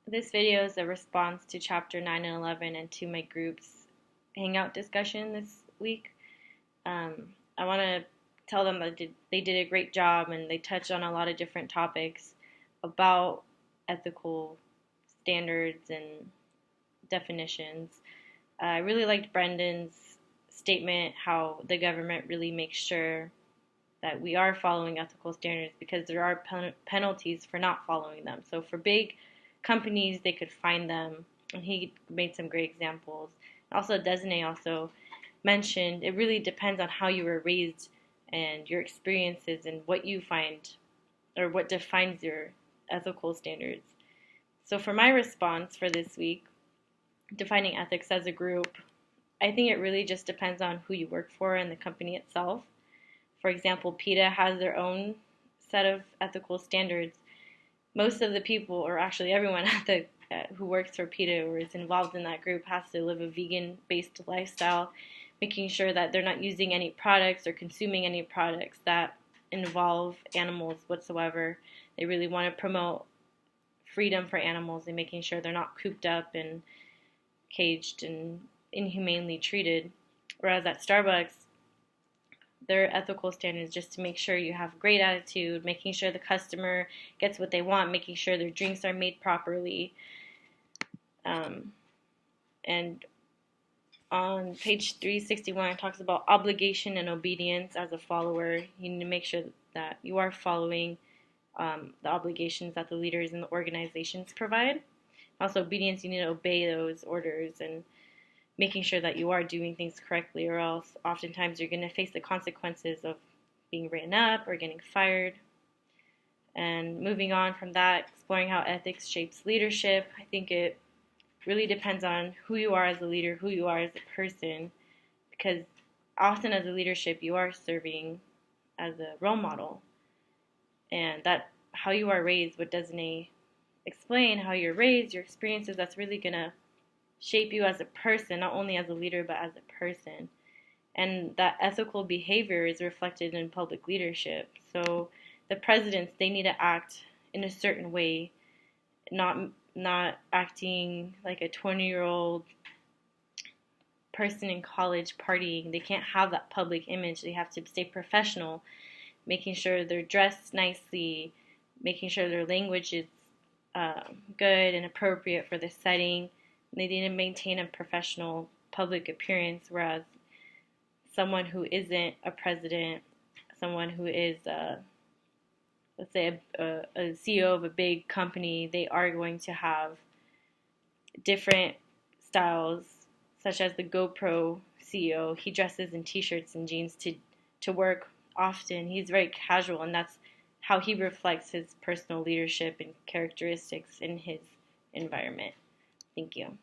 This video is a response to chapter 9 and 11 and to my group's hangout discussion this week. I want to tell them that they did a great job and they touched on a lot of different topics about ethical standards and definitions. I really liked Brendan's statement how the government really makes sure that we are following ethical standards because there are penalties for not following them. So for big companies, they could fine them, and he made some great examples. Also, Desne also mentioned it really depends on how you were raised and your experiences and what you find or what defines your ethical standards. So for my response for this week, defining ethics as a group, I think it really just depends on who you work for and the company itself. For example, PETA has their own set of ethical standards. Most of the people, or actually everyone who works for PETA or is involved in that group, has to live a vegan-based lifestyle, making sure that they're not using any products or consuming any products that involve animals whatsoever. They really want to promote freedom for animals and making sure they're not cooped up and caged and inhumanely treated. Whereas at Starbucks, their ethical standards just to make sure you have great attitude, making sure the customer gets what they want, making sure their drinks are made properly. And on page 361, it talks about obligation and obedience as a follower. You need to make sure that you are following the obligations that the leaders and the organizations provide. Also, obedience, you need to obey those orders and making sure that you are doing things correctly, or else oftentimes you're going to face the consequences of being written up or getting fired. And moving on from that, exploring how ethics shapes leadership, I think it really depends on who you are as a leader, who you are as a person, because often as a leadership you are serving as a role model, and that how you are raised, what doesn't explain how you're raised, your experiences, that's really going to shape you as a person, not only as a leader, but as a person. And that ethical behavior is reflected in public leadership. So the presidents, they need to act in a certain way, not acting like a 20-year-old person in college partying. They can't have that public image. They have to stay professional, making sure they're dressed nicely, making sure their language is good and appropriate for the setting. They need to maintain a professional public appearance, whereas someone who isn't a president, someone who is, let's say, a CEO of a big company, they are going to have different styles, such as the GoPro CEO. He dresses in t-shirts and jeans to work often. He's very casual, and that's how he reflects his personal leadership and characteristics in his environment. Thank you.